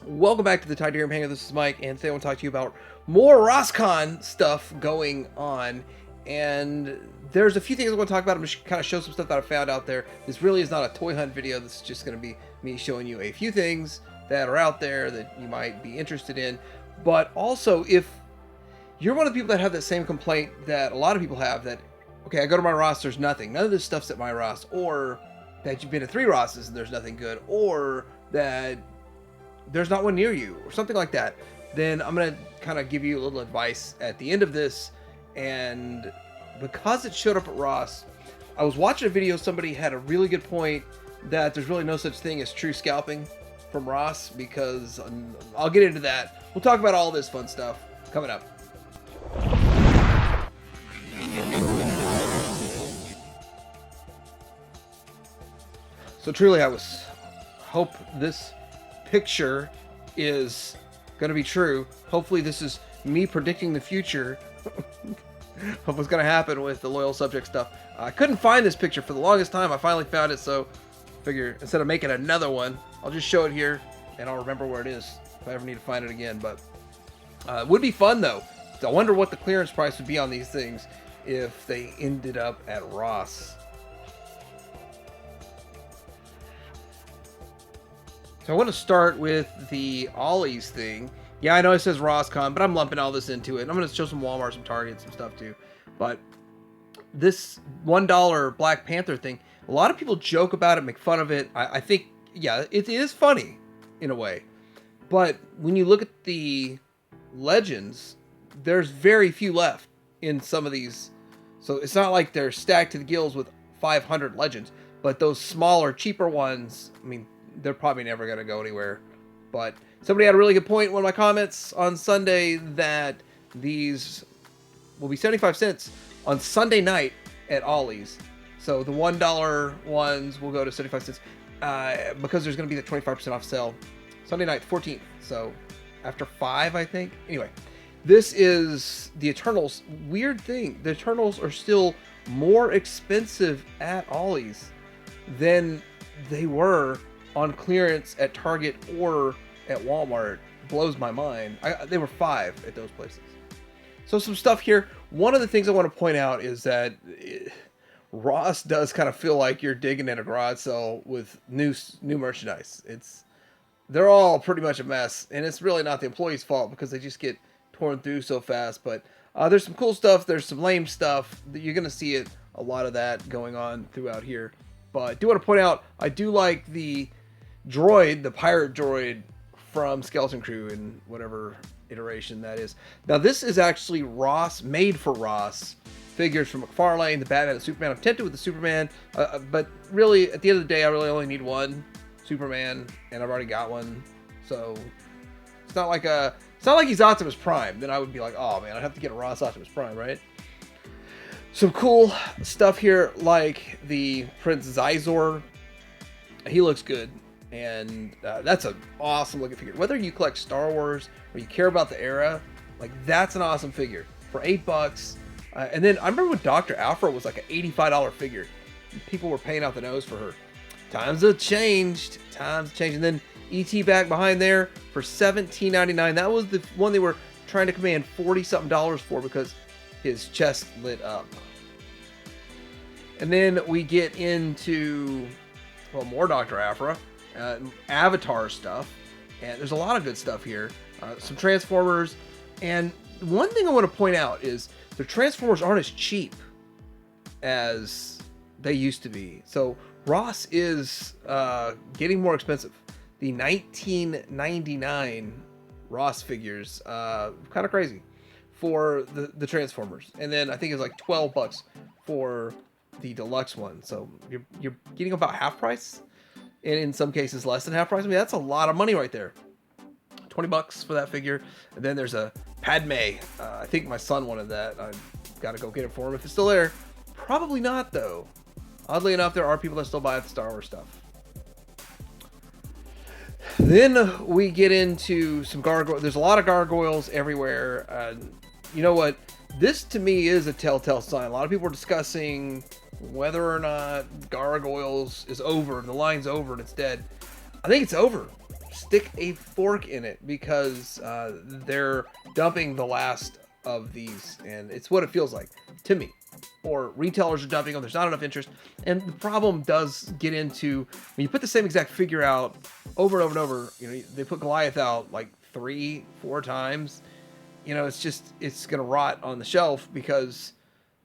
Welcome back to the Titanium Hangar. This is Mike, and today I want to talk to you about more RossCon stuff going on. And there's a few things I want to talk about. I'm just kind of show some stuff that I found out there. This really is not a toy hunt video. This is just going to be me showing you a few things that are out there that you might be interested in. But also, if you're one of the people that have that same complaint that a lot of people have, that, okay, I go to my Ross, there's nothing. None of this stuff's at my Ross. Or that you've been to 3 Rosses and there's nothing good. Or that there's not one near you, or something like that, then I'm going to kind of give you a little advice at the end of this. And because it showed up at Ross, I was watching a video, somebody had a really good point that there's really no such thing as true scalping from Ross, because I'll get into that. We'll talk about all this fun stuff coming up. So truly, I hope this picture is going to be true. Hopefully this is me predicting the future of what's going to happen with the loyal subject stuff. I couldn't find this picture for the longest time. I finally found it, so I figure instead of making another one, I'll just show it here and I'll remember where it is if I ever need to find it again. But it would be fun though. I wonder what the clearance price would be on these things if they ended up at Ross. So I want to start with the Ollie's thing. Yeah, I know it says RossCon, but I'm lumping all this into it. I'm going to show some Walmart, some Target, some stuff too. But this $1 Black Panther thing, a lot of people joke about it, make fun of it. I think, yeah, it is funny in a way. But when you look at the legends, there's very few left in some of these. So it's not like they're stacked to the gills with 500 legends. But those smaller, cheaper ones, I mean, they're probably never going to go anywhere. But somebody had a really good point in one of my comments on Sunday that these will be 75 cents on Sunday night at Ollie's. So the $1 ones will go to 75 cents because there's going to be the 25% off sale Sunday night, 14th. So after 5, I think. Anyway, this is the Eternals. Weird thing. The Eternals are still more expensive at Ollie's than they were on clearance at Target or at Walmart. Blows my mind. They were 5 at those places. So some stuff here. One of the things I want to point out is that Ross does kind of feel like you're digging in a garage sale with new merchandise. They're all pretty much a mess, and it's really not the employees' fault because they just get torn through so fast. But there's some cool stuff. There's some lame stuff. You're going to see a lot of that going on throughout here. But I do want to point out, I do like the droid, the pirate droid from Skeleton Crew in whatever iteration that is. Now this is actually Ross, made for Ross figures from McFarlane, the Batman and Superman. I'm tempted with the Superman, but really at the end of the day, I really only need one Superman, and I've already got one. So it's not like he's Optimus Prime. Then I would be like, oh man, I'd have to get a Ross Optimus Prime, right? Some cool stuff here, like the Prince Zizor. He looks good, and that's an awesome looking figure. Whether you collect Star Wars or you care about the era, like that's an awesome figure for $8. And then I remember when Dr. Alpha was like an $85 figure. People were paying out the nose for her. Times have changed. And then ET back behind there for $17.99. That was the one they were trying to command $40-something for because his chest lit up. And then we get into, well, more Dr. Aphra, Avatar stuff, and there's a lot of good stuff here. Some Transformers, and one thing I want to point out is the Transformers aren't as cheap as they used to be. So Ross is getting more expensive. The 1999 Ross figures, kind of crazy for the Transformers, and then I think it's like $12 for the deluxe one. So you're getting about half price, and in some cases less than half price. I mean, that's a lot of money right there. $20 for that figure. And then there's a Padme. I think my son wanted that. I gotta go get it for him if it's still there. Probably not though. Oddly enough, there are people that still buy the Star Wars stuff. Then we get into some gargoyles. There's a lot of gargoyles everywhere. You know what? This to me is a telltale sign. A lot of people are discussing whether or not Gargoyles is over, the line's over and it's dead. I think it's over. stick a fork in it, because they're dumping the last of these, and it's what it feels like to me. Or retailers are dumping them. There's not enough interest, and the problem does get into when you put the same exact figure out over and over and over. You know, they put Goliath out like 3-4 times. You know, it's gonna rot on the shelf, because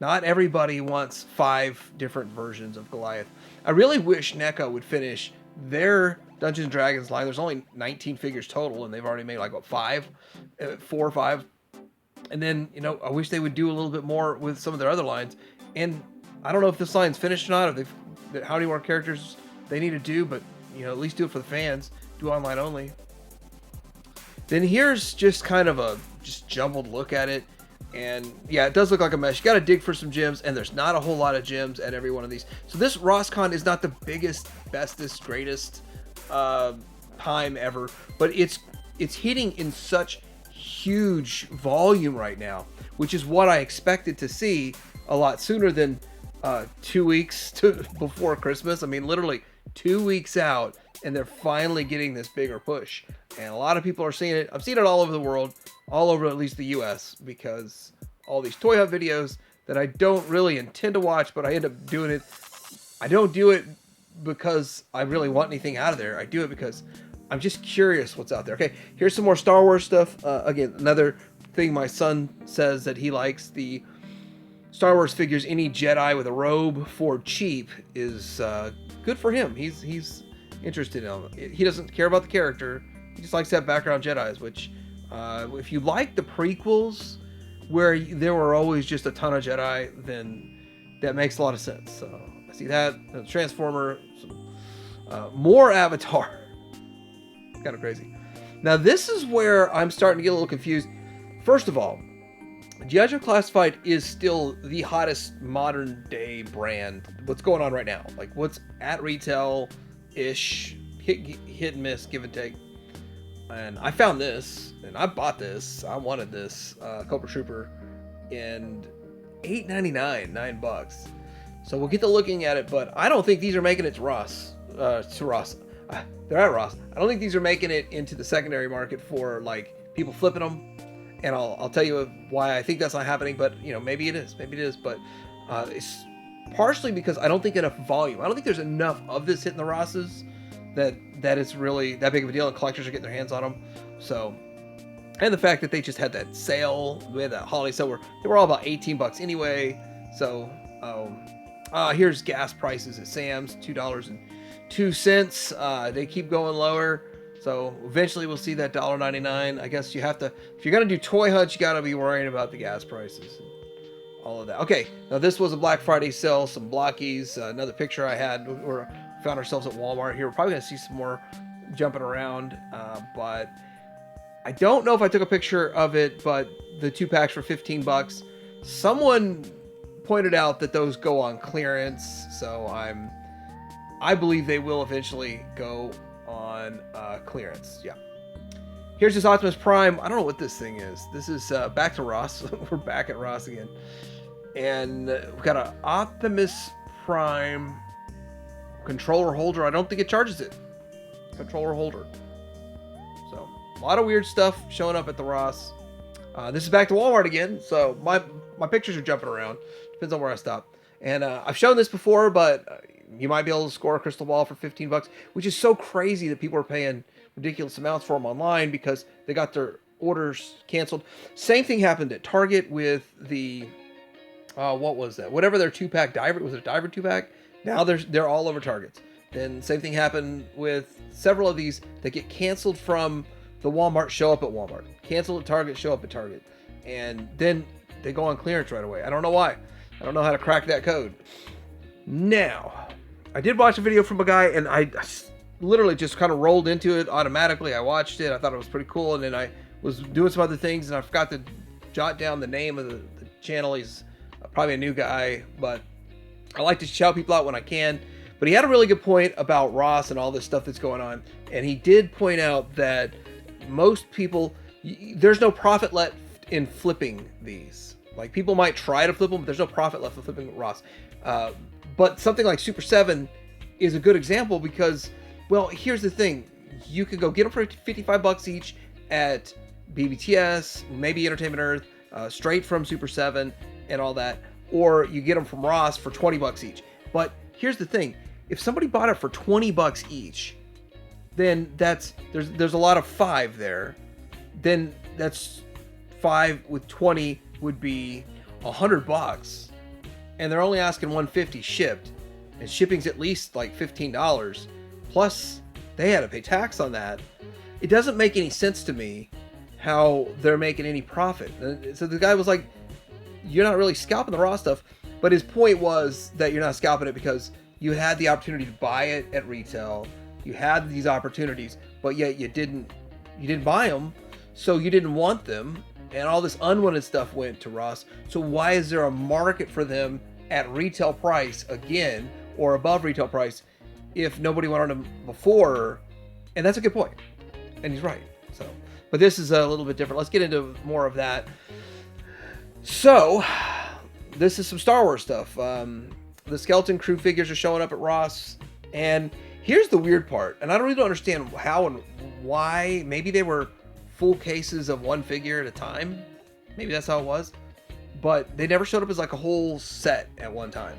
not everybody wants 5 different versions of Goliath. I really wish NECA would finish their Dungeons & Dragons line. There's only 19 figures total, and they've already made like, what, 4 or 5. And then, you know, I wish they would do a little bit more with some of their other lines. And I don't know if this line's finished or not, if how many more characters they need to do, but, you know, at least do it for the fans. Do online only. Then here's just kind of a just jumbled look at it. And yeah, it does look like a mess. You got to dig for some gems, and there's not a whole lot of gems at every one of these. So this RossCon is not the biggest, bestest, greatest time ever, but it's hitting in such huge volume right now, which is what I expected to see a lot sooner than 2 weeks before Christmas. I mean, literally 2 weeks out, and they're finally getting this bigger push. And a lot of people are seeing it. I've seen it all over the world, all over at least the US, because all these Toy Hut videos that I don't really intend to watch, but I end up doing it. I don't do it because I really want anything out of there. I do it because I'm just curious what's out there. Okay, here's some more Star Wars stuff. Again, another thing my son says that he likes, the Star Wars figures. Any Jedi with a robe for cheap is good for him. He's interested in it. He doesn't care about the character. He just likes to have background Jedis, which if you like the prequels where there were always just a ton of Jedi, then that makes a lot of sense. So I see that. Transformer, more Avatar. Kind of crazy. Now this is where I'm starting to get a little confused. First of all, G.I. Joe Classified is still the hottest modern day brand. What's going on right now? Like what's at retail-ish, hit and miss, give and take. And I found this, and I bought this. I wanted this Cobra Trooper in $8.99, $9. So we'll get to looking at it, but I don't think these are making it to Ross. They're at Ross. I don't think these are making it into the secondary market for like people flipping them. And I'll tell you why I think that's not happening. But you know, maybe it is. Maybe it is. But it's partially because I don't think enough volume. I don't think there's enough of this hitting the Rosses that it's really that big of a deal, and collectors are getting their hands on them. So, and the fact that they just had that sale, we had that holiday sale where they were all about $18 anyway. So, here's gas prices at Sam's, $2.02. They keep going lower. So eventually we'll see that $1.99. I guess you have to, if you're going to do toy hunts, you got to be worrying about the gas prices and all of that. Okay, now this was a Black Friday sale, some blockies. Another picture I had, we found ourselves at Walmart here. We're probably going to see some more jumping around, but I don't know if I took a picture of it, but the 2-packs for $15. Someone pointed out that those go on clearance, so I believe they will eventually go on clearance. Yeah. Here's this Optimus Prime. I don't know what this thing is. This is back to Ross. We're back at Ross again. And we've got an Optimus Prime controller holder. I don't think it charges it. Controller holder. So, a lot of weird stuff showing up at the Ross. This is back to Walmart again. So, my pictures are jumping around. Depends on where I stop. And I've shown this before, but you might be able to score a crystal ball for $15, which is so crazy that people are paying ridiculous amounts for them online because they got their orders canceled. Same thing happened at Target with the what was that? Whatever their 2-pack diver, was it a diver 2-pack? Now they're all over Targets. Then same thing happened with several of these that get canceled from the Walmart, show up at Walmart. Canceled at Target, show up at Target. And then they go on clearance right away. I don't know why. I don't know how to crack that code. Now, I did watch a video from a guy, and I literally just kind of rolled into it automatically. I watched it. I thought it was pretty cool. And then I was doing some other things, and I forgot to jot down the name of the channel. He's probably a new guy, but I like to shout people out when I can. But he had a really good point about Ross and all this stuff that's going on. And he did point out that most people, there's no profit left in flipping these. Like, people might try to flip them, but there's no profit left in flipping Ross. But something like Super 7 is a good example because, well, here's the thing. you could go get them for $55 each at BBTS, maybe Entertainment Earth, straight from Super 7 and all that, or you get them from Ross for $20 each. But here's the thing: if somebody bought it for $20 each, then there's a lot of 5 there. Then that's 5 with 20 would be $100, and they're only asking $150 shipped, and shipping's at least like $15. Plus, they had to pay tax on that. It doesn't make any sense to me how they're making any profit. So the guy was like, "You're not really scalping the raw stuff," but his point was that you're not scalping it because you had the opportunity to buy it at retail. You had these opportunities, but yet you didn't buy them, so you didn't want them, and all this unwanted stuff went to Ross. So why is there a market for them at retail price again, or above retail price, if nobody wanted them before? And that's a good point, and he's right. So, but this is a little bit different. Let's get into more of that. So, this is some Star Wars stuff. The Skeleton Crew figures are showing up at Ross, and here's the weird part, and I don't really understand how and why. Maybe they were full cases of one figure at a time. Maybe that's how it was. But they never showed up as like a whole set at one time,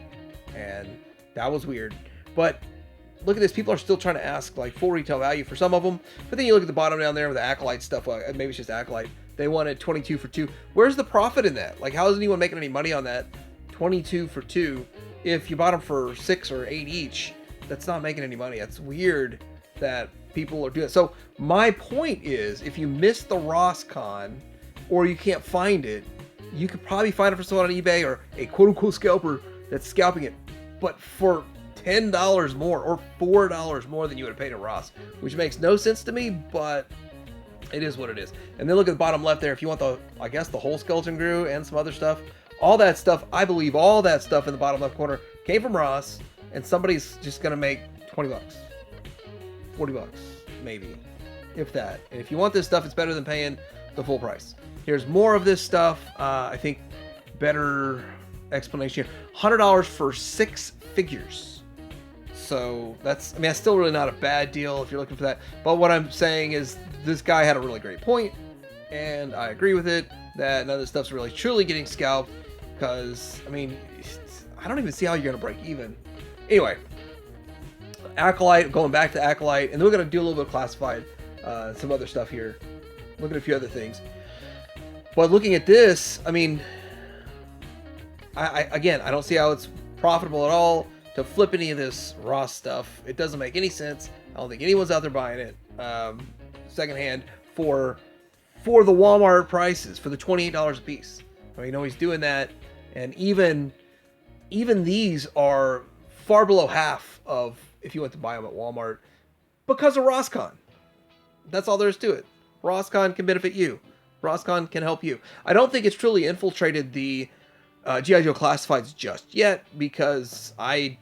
and that was weird. But look at this. People are still trying to ask like full retail value for some of them. But then you look at the bottom down there with the Acolyte stuff. Maybe it's just Acolyte. They wanted 22 for 2. Where's the profit in that? Like, how is anyone making any money on that 22 for 2? If you bought them for 6 or 8 each, that's not making any money. That's weird that people are doing it. So my point is, if you missed the RossCon or you can't find it, you could probably find it for someone on eBay or a quote-unquote scalper that's scalping it, but for $10 more or $4 more than you would have paid at Ross, which makes no sense to me, but it is what it is. And then look at the bottom left there. If you want I guess the whole Skeleton Crew and some other stuff, all that stuff, I believe all that stuff in the bottom left corner came from Ross, and somebody's just going to make $20, $40, maybe, if that. And if you want this stuff, it's better than paying the full price. Here's more of this stuff. I think better explanation here. $100 for 6 figures. So that's still really not a bad deal if you're looking for that. But what I'm saying is this guy had a really great point, and I agree with it, that none of this stuff's really truly getting scalped, because, I don't even see how you're going to break even. Anyway, Acolyte, going back to Acolyte, and then we're going to do a little bit of Classified, some other stuff here. Look at a few other things. But looking at this, I don't see how it's profitable at all to flip any of this Ross stuff. It doesn't make any sense. I don't think anyone's out there buying it secondhand for the Walmart prices, for the $28 a piece. He's doing that, and even these are far below half of if you went to buy them at Walmart because of RossCon. That's all there is to it. RossCon can benefit you. RossCon can help you. I don't think it's truly infiltrated the G.I. Joe Classifieds just yet, because I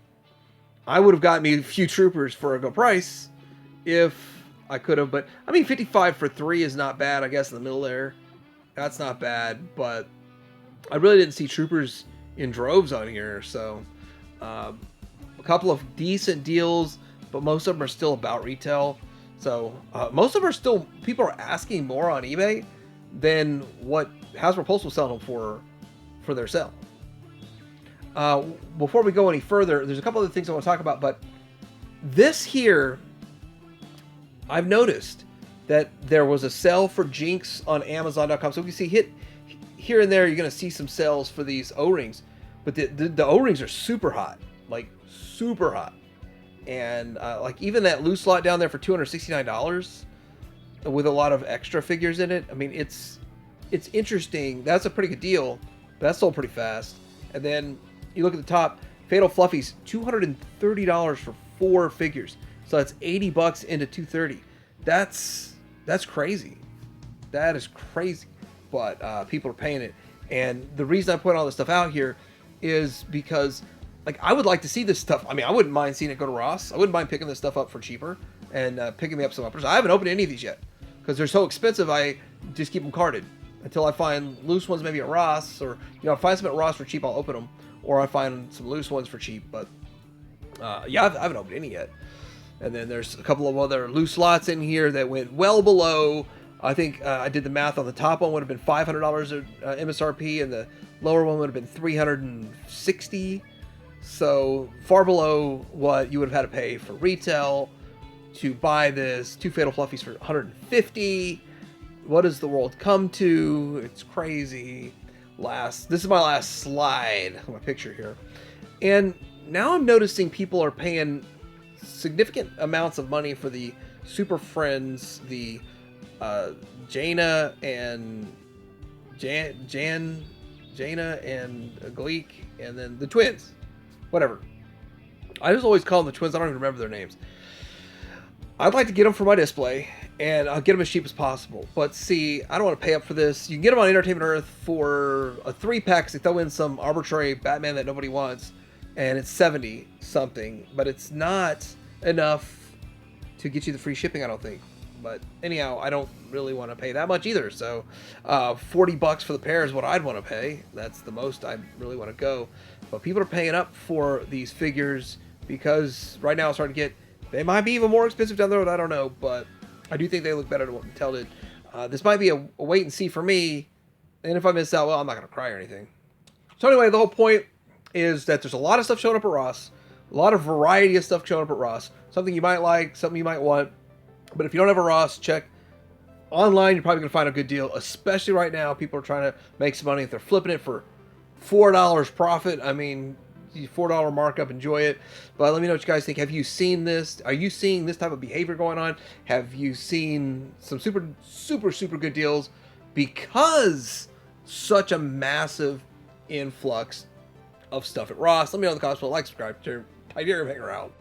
would have gotten me a few troopers for a good price if I could have. But 55 for 3 is not bad, I guess, in the middle there. That's not bad, but I really didn't see troopers in droves on here. So a couple of decent deals, but most of them are still about retail. So most of them are still, people are asking more on eBay than what Hasbro Pulse will sell them for their sale. Before we go any further, there's a couple other things I want to talk about, but this here, I've noticed that there was a sale for Jinx on Amazon.com. So we can see here and there, you're going to see some sales for these O-rings, but the O-rings are super hot, like super hot. And like even that loose lot down there for $269 with a lot of extra figures in it. It's interesting. That's a pretty good deal. That sold pretty fast. And then you look at the top, Fatal Fluffies, $230 for 4 figures. So that's $80 into $230. That's crazy. That is crazy. But people are paying it. And the reason I put all this stuff out here is because, like, I would like to see this stuff. I wouldn't mind seeing it go to Ross. I wouldn't mind picking this stuff up for cheaper and picking me up some uppers. I haven't opened any of these yet because they're so expensive. I just keep them carded until I find loose ones maybe at Ross, or I find some at Ross for cheap, I'll open them, or I find some loose ones for cheap. But I haven't opened any yet. And then there's a couple of other loose lots in here that went well below. I think I did the math on the top one would have been $500 MSRP, and the lower one would have been $360. So far below what you would have had to pay for retail to buy this. 2 Fatal Fluffies for $150. What does the world come to? It's crazy. This is my last slide. My picture here. And now I'm noticing people are paying significant amounts of money for the Super Friends, the Jaina and Gleek, and then the twins. Whatever. I just always call them the twins. I don't even remember their names. I'd like to get them for my display, and I'll get them as cheap as possible. But see, I don't want to pay up for this. You can get them on Entertainment Earth for a 3-pack. They throw in some arbitrary Batman that nobody wants, and it's 70 something, but it's not enough to get you the free shipping, I don't think. But anyhow, I don't really want to pay that much either. So $40 for the pair is what I'd want to pay. That's the most I really want to go. But people are paying up for these figures because right now it's starting to get, they might be even more expensive down the road, I don't know, but I do think they look better than what Mattel did. This might be a wait and see for me, and if I miss out, well, I'm not going to cry or anything. So anyway, the whole point is that there's a lot of stuff showing up at Ross, a lot of variety of stuff showing up at Ross, something you might like, something you might want, but if you don't have a Ross, check online, you're probably going to find a good deal, especially right now. People are trying to make some money. If they're flipping it for $4 profit, I mean, $4 markup, enjoy it. But let me know what you guys think. Have you seen this? Are you seeing this type of behavior going on? Have you seen some super good deals because such a massive influx of stuff at Ross? Let me know in the comments below. Like, subscribe, share. Tiberium, hang around.